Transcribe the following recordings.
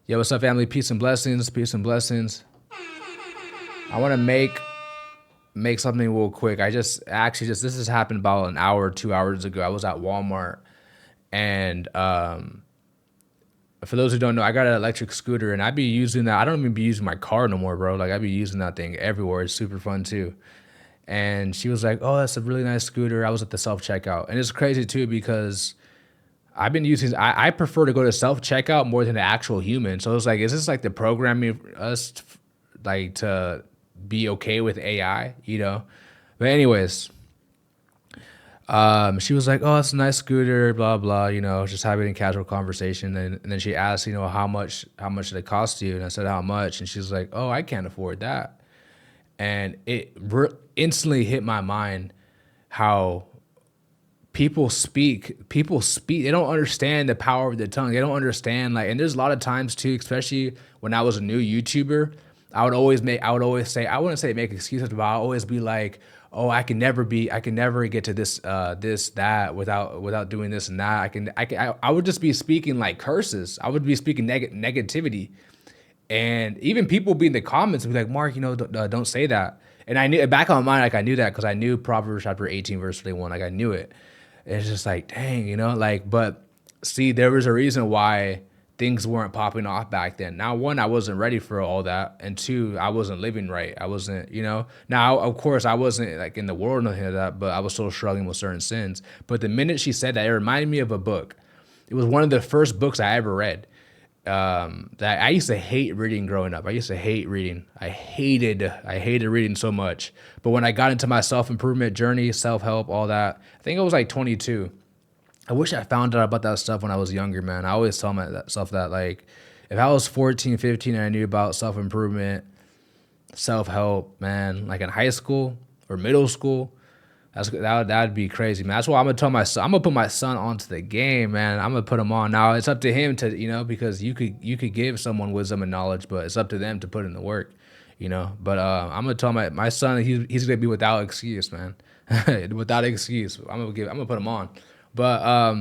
Yo, what's up, family? Peace and blessings. Peace and blessings. I want to make something real quick. I just actually just this has happened about an hour, 2 hours ago. I was at Walmart, and for those who don't know, I got an electric scooter, and I be using that. I don't even be using my car no more, bro. Like I be using that thing everywhere. It's super fun too. And she was like, "Oh, that's a really nice scooter." I was at the self checkout, and it's crazy too because I've been using. I prefer to go to self checkout more than the actual human. So it's like, is this like the programming us like to be okay with AI? But anyways, she was like, "Oh, it's a nice scooter, blah blah." Just having a casual conversation, and then she asked, how much did it cost you? And I said, "How much?" And she's like, "Oh, I can't afford that." And it instantly hit my mind how people speak, they don't understand the power of the tongue. They don't understand, like, and there's a lot of times too, especially when I was a new YouTuber, I would always say, I wouldn't say make excuses, but I'll always be like, oh, I can never get to this that without doing this and that. I would just be speaking like curses. I would be speaking negativity. And even people be in the comments and be like, Mark, don't say that. And I knew back on my mind, like I knew that because I knew Proverbs chapter 18, verse 21. Like I knew it. And it's just like, dang, like, but see, there was a reason why things weren't popping off back then. Now, one, I wasn't ready for all that. And two, I wasn't living right. I wasn't. Now, of course, I wasn't like in the world or nothing like that, but I was still struggling with certain sins. But the minute she said that, it reminded me of a book. It was one of the first books I ever read that I used to hate reading growing up. I used to hate reading. I hated reading so much. But when I got into my self-improvement journey, self-help, all that, I think I was like 22. I wish I found out about that stuff when I was younger, man. I always tell myself that, like, if I was 14, 15 and I knew about self-improvement, self-help, man, like in high school or middle school, that'd be crazy, man. That's why I'm gonna tell my son. I'm gonna put my son onto the game, man. I'm gonna put him on. Now it's up to him to, because you could give someone wisdom and knowledge, but it's up to them to put in the work. But I'm gonna tell my son he's gonna be without excuse, man. Without excuse. I'm gonna put him on. But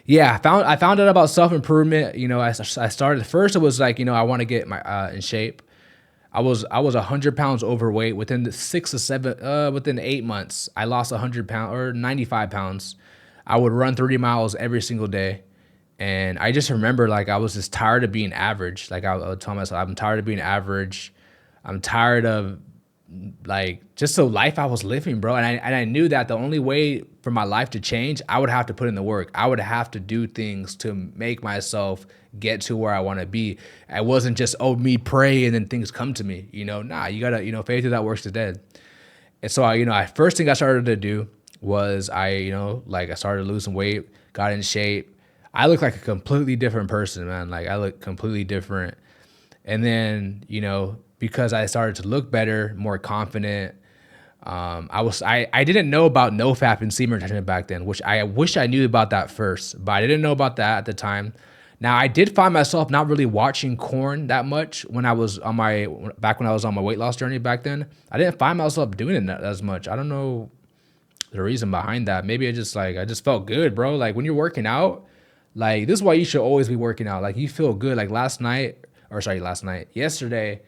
yeah, I found out about self improvement. I started first. It was like, I want to get my in shape. I was 100 pounds overweight within the 6 to 7 within 8 months. I lost 100 pounds or 95 pounds. I would run 30 miles every single day, and I just remember, like, I was just tired of being average. Like I would tell myself, I'm tired of being average. I'm tired of, like, just the life I was living, bro. And I knew that the only way for my life to change, I would have to put in the work. I would have to do things to make myself get to where I want to be. I wasn't just, oh, me pray and then things come to me. Nah, you gotta, faith without works is dead. And so I first thing I started to do was like I started losing weight, got in shape. I look like a completely different person, man. Like I look completely different. And then, because I started to look better, more confident, I didn't know about NoFap and semen retention back then, which I wish I knew about that first, but I didn't know about that at the time. Now I did find myself not really watching corn that much when I was on my back when I was on my weight loss journey back then. I didn't find myself doing it as much. I don't know the reason behind that. Maybe I just felt good, bro. Like when you're working out, like this is why you should always be working out. Like you feel good. Like yesterday,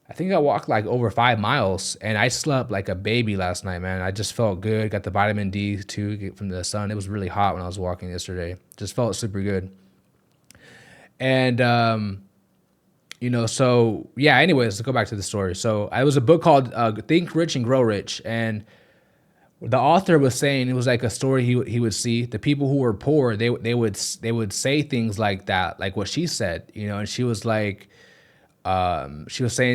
I think I walked like over 5 miles and I slept like a baby last night, man. I just felt good. Got the vitamin D too from the sun. It was really hot when I was walking yesterday. Just felt super good. And so yeah. Anyways, let's go back to the story. So it was a book called "Think Rich and Grow Rich," and the author was saying it was like a story he would see. The people who were poor, they would say things like that, like what she said, and she was saying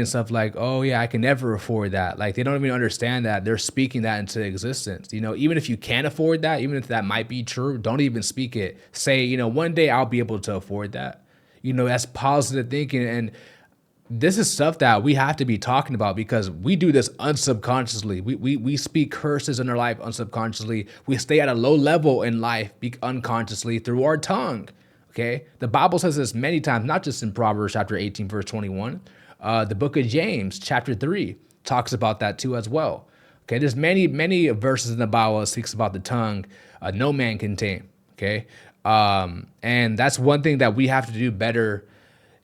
stuff like, "Oh yeah, I can never afford that." Like they don't even understand that they're speaking that into existence. Even if you can't afford that, even if that might be true, don't even speak it. Say, one day I'll be able to afford that. That's positive thinking, and this is stuff that we have to be talking about because we do this unsubconsciously. We speak curses in our life unsubconsciously. We stay at a low level in life unconsciously through our tongue. Okay, the Bible says this many times, not just in Proverbs chapter 18, verse 21. The book of James, chapter 3, talks about that too as well. Okay, there's many verses in the Bible that speaks about the tongue. No man can tame. Okay, And that's one thing that we have to do better.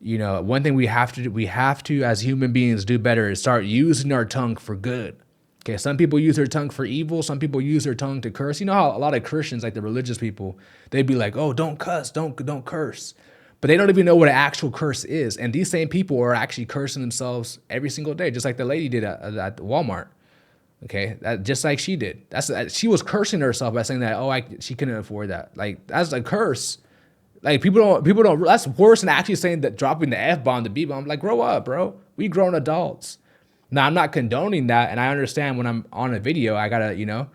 One thing we have to do, we have to, as human beings, do better is start using our tongue for good. Okay, some people use their tongue for evil. Some people use their tongue to curse. You know how a lot of Christians, like the religious people, they'd be like, "Oh, don't cuss, don't curse," but they don't even know what an actual curse is. And these same people are actually cursing themselves every single day, just like the lady did at Walmart. Okay, just like she did. She was cursing herself by saying that, she couldn't afford that. Like, that's a curse. Like, people don't. That's worse than actually saying that, dropping the F bomb, the B bomb. Like, grow up, bro. We grown adults. Now, I'm not condoning that, and I understand when I'm on a video, I gotta,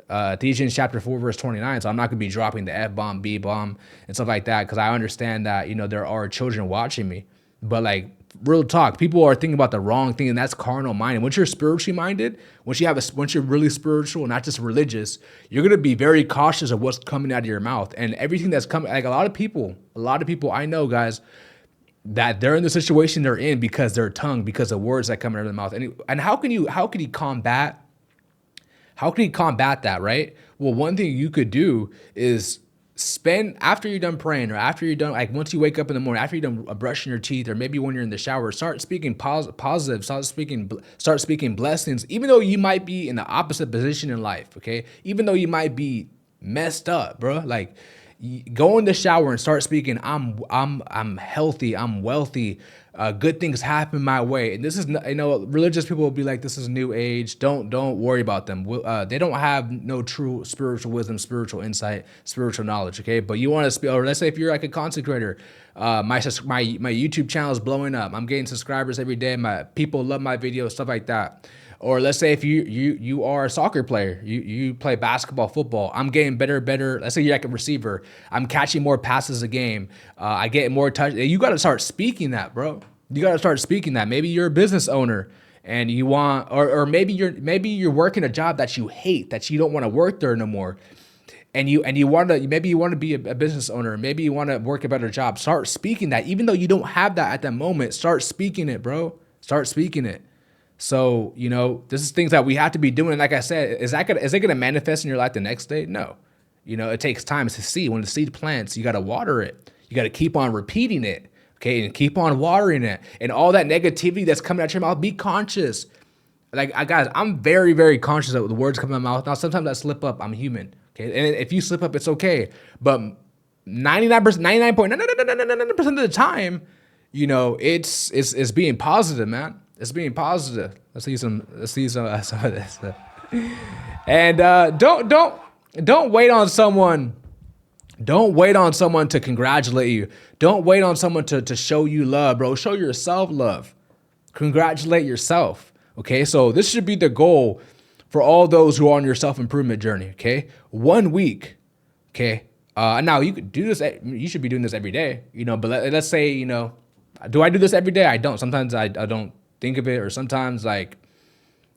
Ephesians chapter 4, verse 29. So I'm not gonna be dropping the F bomb, B bomb, and stuff like that, because I understand that, there are children watching me. But, like, real talk, people are thinking about the wrong thing, and that's carnal minded. Once you're spiritually minded, once you're really spiritual, not just religious, you're gonna be very cautious of what's coming out of your mouth, and everything that's coming. Like, a lot of people I know, guys, that they're in the situation they're in because their tongue, because of words that come out of their mouth. And how can he combat that, right? Well, one thing you could do is after you're done praying, or after you're done, like, once you wake up in the morning, after you're done brushing your teeth, or maybe when you're in the shower, start speaking positive, start speaking blessings, even though you might be in the opposite position in life, okay? Even though you might be messed up, bro. Like, go in the shower and start speaking, I'm healthy, I'm wealthy, good things happen my way. And this is, religious people will be like, this is new age. Don't worry about them. They don't have no true spiritual wisdom, spiritual insight, spiritual knowledge. Okay. But you want to speak, or let's say if you're like a consecrator, my YouTube channel is blowing up. I'm getting subscribers every day. My people love my videos, stuff like that. Or let's say if you are a soccer player, you play basketball, football. I'm getting better. Let's say you're like a receiver. I'm catching more passes a game. I get more touch. You got to start speaking that, bro. You got to start speaking that. Maybe you're a business owner and you want, or maybe you're working a job that you hate, that you don't want to work there no more. And you want to be a business owner. Maybe you want to work a better job. Start speaking that, even though you don't have that at that moment. Start speaking it, bro. Start speaking it. So, this is things that we have to be doing. And like I said, is it going to manifest in your life the next day? No. It takes time to see. When the seed plants, you got to water it. You got to keep on repeating it. Okay. And keep on watering it. And all that negativity that's coming out your mouth, be conscious. Like, guys, I'm very, very conscious of the words coming out of my mouth. Now, sometimes I slip up. I'm human. Okay. And if you slip up, it's okay. But 99.999% of the time, it's being positive, man. It's being positive. Let's see some of this. And don't wait on someone. Don't wait on someone to congratulate you. Don't wait on someone to show you love, bro. Show yourself love. Congratulate yourself. Okay, so this should be the goal for all those who are on your self-improvement journey. Okay, 1 week. Okay, now you could do this. You should be doing this every day. But let's say, do I do this every day? I don't. Sometimes I don't think of it, or sometimes, like,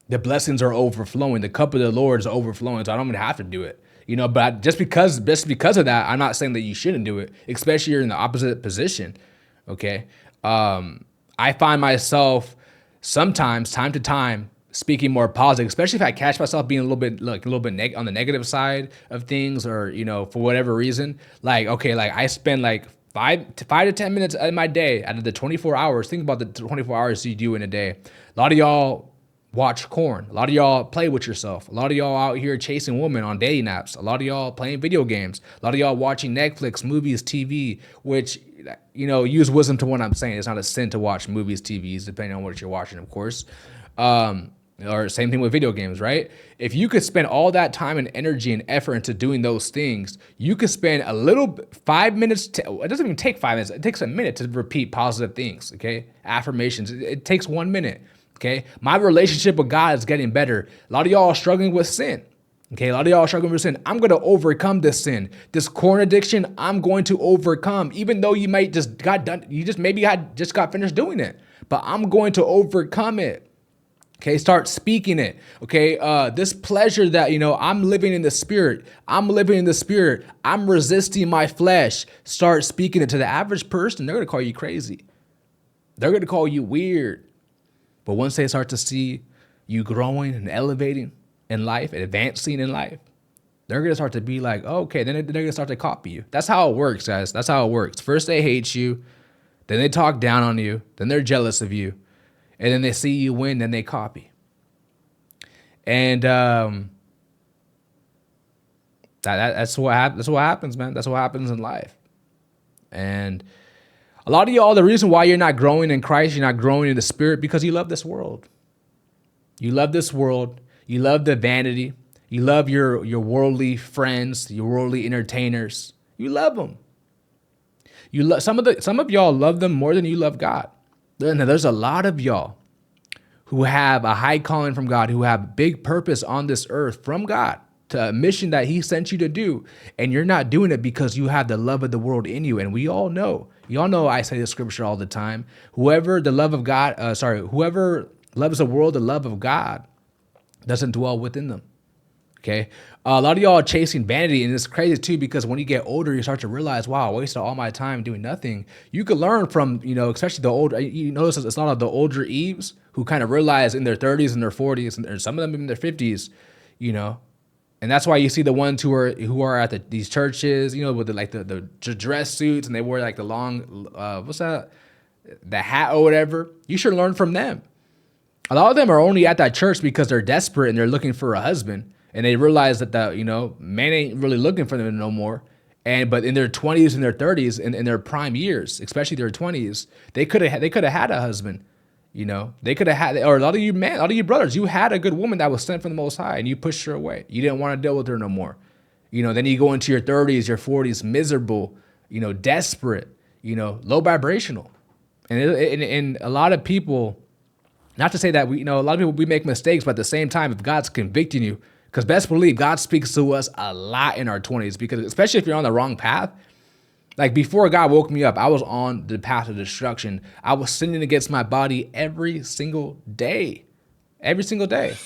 the blessings are overflowing. The cup of the Lord is overflowing, so I don't even have to do it. But just because of that, I'm not saying that you shouldn't do it, especially you're in the opposite position. Okay. I find myself sometimes, time to time, speaking more positive, especially if I catch myself being a little bit on the negative side of things, or, for whatever reason. Like, okay, like, I spend like 5 to 10 minutes of my day out of the 24 hours. Think about the 24 hours you do in a day. A lot of y'all watch porn. A lot of y'all play with yourself. A lot of y'all out here chasing women on dating apps. A lot of y'all playing video games. A lot of y'all watching Netflix, movies, TV, which, use wisdom to what I'm saying. It's not a sin to watch movies, TVs, depending on what you're watching, of course. Or same thing with video games, right? If you could spend all that time and energy and effort into doing those things, you could spend 5 minutes. It doesn't even take 5 minutes. It takes a minute to repeat positive things, okay? Affirmations. It takes 1 minute, okay? My relationship with God is getting better. A lot of y'all are struggling with sin, okay? A lot of y'all are struggling with sin. I'm going to overcome this sin. This corn addiction, I'm going to overcome, even though you might just got finished doing it, but I'm going to overcome it. Okay, start speaking it. Okay, this pleasure that, I'm living in the spirit. I'm living in the spirit. I'm resisting my flesh. Start speaking it. To the average person, they're going to call you crazy. They're going to call you weird. But once they start to see you growing and elevating in life and advancing in life, they're going to start to be like, oh, okay, then they're going to start to copy you. That's how it works, guys. That's how it works. First they hate you, then they talk down on you, then they're jealous of you, and then they see you win, then they copy. And that's what happens, man. That's what happens in life. And a lot of y'all, the reason why you're not growing in Christ, you're not growing in the Spirit, because you love this world. You love this world. You love the vanity. You love your worldly friends, your worldly entertainers. You love them. You love some of y'all love them more than you love God. There's a lot of y'all who have a high calling from God, who have big purpose on this earth from God, to a mission that he sent you to do. And you're not doing it because you have the love of the world in you. And we all know, y'all know I say the scripture all the time. Whoever loves the world, the love of God doesn't dwell within them. Okay. A lot of y'all are chasing vanity, and it's crazy too, because when you get older, you start to realize, wow, I wasted all my time doing nothing. You could learn from, especially the older, you notice it's a lot of the older Eves who kind of realize in their 30s and their 40s, and some of them in their 50s, and that's why you see the ones who are at these churches, with the dress suits, and they wear like the long, the hat or whatever. You should learn from them. A lot of them are only at that church because they're desperate and they're looking for a husband. And they realize that man ain't really looking for them no more. But in their 20s and their 30s, in their prime years, especially their 20s, they could have had a husband. They could have had, or a lot of you brothers, you had a good woman that was sent from the Most High, and you pushed her away. You didn't want to deal with her no more. Then you go into your 30s, your 40s, miserable, desperate, low vibrational. And a lot of people, not to say that a lot of people, we make mistakes, but at the same time, if God's convicting you, because best believe God speaks to us a lot in our 20s, because especially if you're on the wrong path. Like before God woke me up, I was on the path of destruction. I was sinning against my body every single day. Every single day.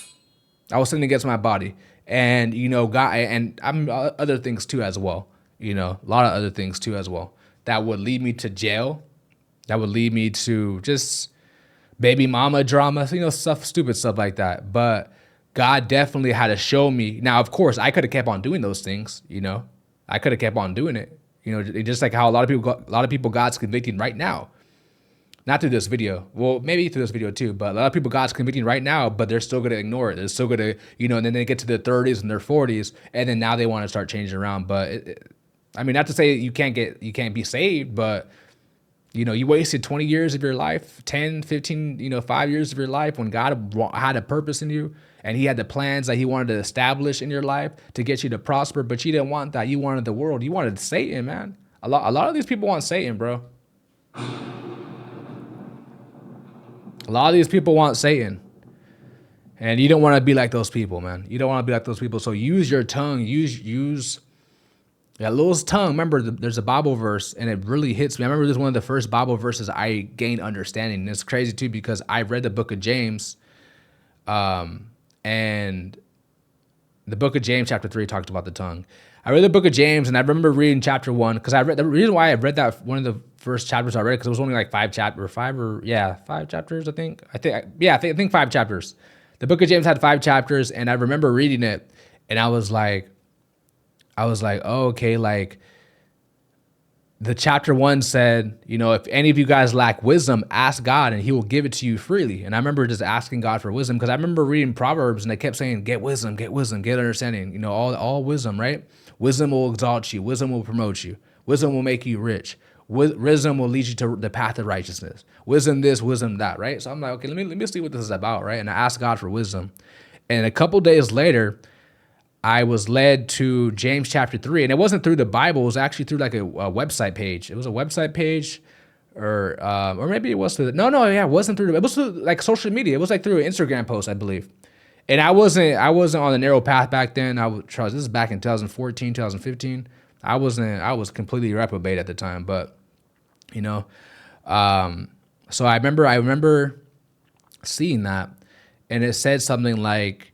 I was sinning against my body. And, God, and I'm other things too as well. A lot of other things too as well. That would lead me to jail. That would lead me to just baby mama drama, stupid stuff like that. But God definitely had to show me. Now, of course, I could have kept on doing those things. I could have kept on doing it. Just like how a lot of people God's convicting right now. Not through this video. Well, maybe through this video too, but a lot of people God's convicting right now, but they're still going to ignore it. They're still going to, and then they get to their 30s and their 40s, and then now they want to start changing around. But not to say you can't be saved, but you wasted 20 years of your life, 10, 15, 5 years of your life when God had a purpose in you, and he had the plans that he wanted to establish in your life to get you to prosper, but you didn't want that. You wanted the world. You wanted Satan, man. A lot of these people want Satan, bro. A lot of these people want Satan. And you don't want to be like those people, man. You don't want to be like those people. So use your tongue. Use that little tongue. Remember, there's a Bible verse, and it really hits me. I remember this is one of the first Bible verses I gained understanding. And it's crazy, too, because I read the book of James, and the book of James, chapter 3, talked about the tongue. I read the book of James, and I remember reading chapter 1, because the reason why I read that, one of the first chapters I read, because it was only like 5 chapters, I think 5 chapters. The book of James had 5 chapters, and I remember reading it, and I was like, oh, okay, like, the chapter 1 said, if any of you guys lack wisdom, ask God and he will give it to you freely. And I remember just asking God for wisdom, because I remember reading Proverbs and they kept saying, get wisdom, get understanding, all wisdom, right? Wisdom will exalt you. Wisdom will promote you. Wisdom will make you rich. Wisdom will lead you to the path of righteousness. Wisdom this, wisdom that, right? So I'm like, okay, let me see what this is about, right? And I asked God for wisdom. And a couple days later, I was led to James chapter 3, and it wasn't through the Bible. It was actually through like a website page. It was a website page, or maybe it was through it wasn't through. It was through like social media. It was like through an Instagram post, I believe. And I wasn't on the narrow path back then. This is back in 2014, 2015. I was completely reprobate at the time, but so I remember seeing that, and it said something like,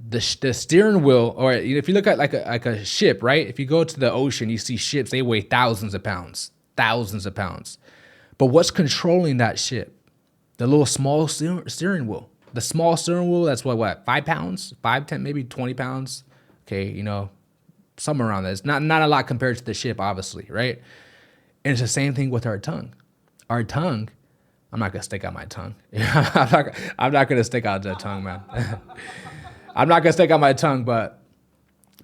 the steering wheel, or if you look at like a ship, right? If you go to the ocean, you see ships, they weigh thousands of pounds. But what's controlling that ship? The little small steering wheel. The small steering wheel, that's what, 5 pounds, 5, 10, maybe 20 pounds. Okay, you know, somewhere around that. It's not a lot compared to the ship, obviously, right? And it's the same thing with our tongue. Our tongue, I'm not gonna stick out my tongue. I'm not gonna stick out the tongue, man. I'm not gonna stick out my tongue, but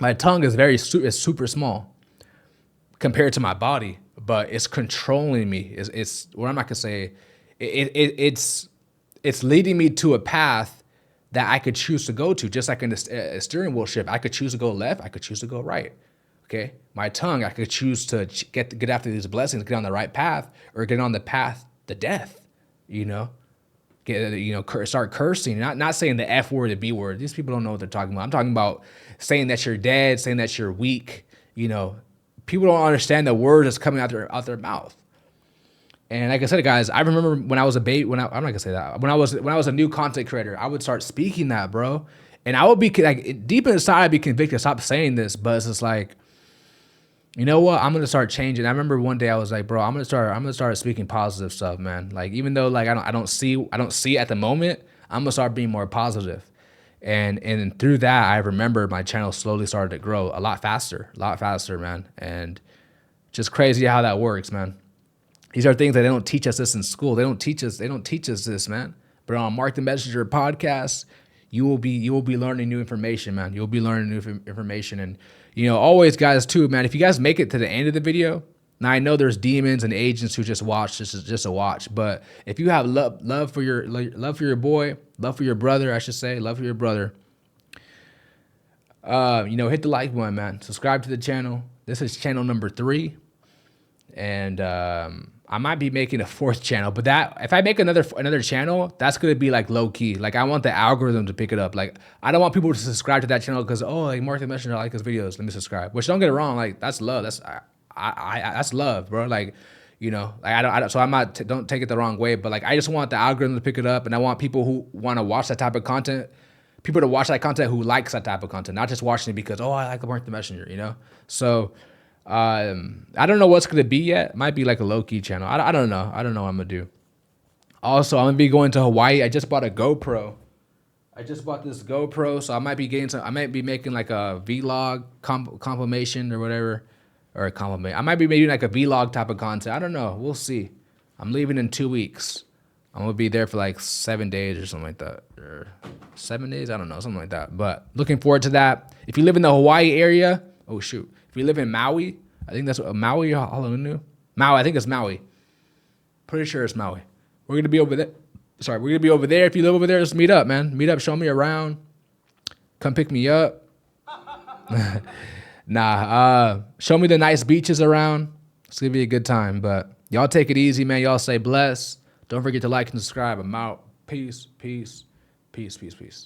my tongue is it's super small compared to my body, but it's controlling me. It's what I'm not gonna say. It's leading me to a path that I could choose to go to, just like in a steering wheel shift. I could choose to go left. I could choose to go right. Okay, my tongue, I could choose to get after these blessings, get on the right path, or get on the path to death. You know, start cursing. Not saying the F word, the B word. These people don't know what they're talking about. I'm talking about saying that you're dead, saying that you're weak. You know, people don't understand the word that's coming out their mouth. And like I said, guys, I remember when I was a baby. I'm not gonna say that. When I was a new content creator, I would start speaking that, bro. And I would be like, deep inside, I'd be convicted. Stop saying this, but it's just like, you know what? I'm gonna start changing. I remember one day I was like, bro, I'm gonna start speaking positive stuff, man. Like, even though like I don't see it at the moment, I'm gonna start being more positive. And through that, I remember my channel slowly started to grow a lot faster, man. And just crazy how that works, man. These are things that they don't teach us this in school. They don't teach us this, man. But on Mark the Messenger podcast, you will be learning new information, man. You'll be learning new information. And, you know, always, guys, too, man, if you guys make it to the end of the video, now I know there's demons and agents who just watch, just a watch. But if you have love for your boy, love for your brother, I should say, love for your brother, you know, hit the like button, man. Subscribe to the channel. This is channel number 3. And I might be making a 4th channel, but that if I make another channel, that's gonna be like low key. Like, I want the algorithm to pick it up. Like, I don't want people to subscribe to that channel because, oh, like Mark the Messenger, I like his videos, let me subscribe. Which, don't get it wrong, like, that's love. That's love, bro. Like, you know, like I don't. So I'm not. Don't take it the wrong way, but like, I just want the algorithm to pick it up, and I want people who want to watch that type of content, people to watch that content who likes that type of content, not just watching it because, oh, I like Mark the Messenger, you know. So. I don't know what's gonna be yet. Might be like a low-key channel. I don't know. I don't know what I'm gonna do. Also, I'm gonna be going to Hawaii. I just bought a GoPro. I just bought this GoPro, so I might be getting some. I might be making like a vlog compilation or whatever, or a compliment. I might be making like a vlog type of content. I don't know. We'll see. I'm leaving in 2 weeks. I'm gonna be there for like 7 days or something like that, or 7 days. I don't know, something like that. But looking forward to that. If you live in the Hawaii area, oh shoot. If you live in Maui, I think that's Maui or Honolulu. Maui, I think it's Maui. Pretty sure it's Maui. We're gonna be over there. Sorry, we're gonna be over there. If you live over there, just meet up, man. Meet up, show me around. Come pick me up. Show me the nice beaches around. It's gonna be a good time. But y'all take it easy, man. Y'all stay blessed. Don't forget to like and subscribe. I'm out. Peace, peace, peace, peace, peace.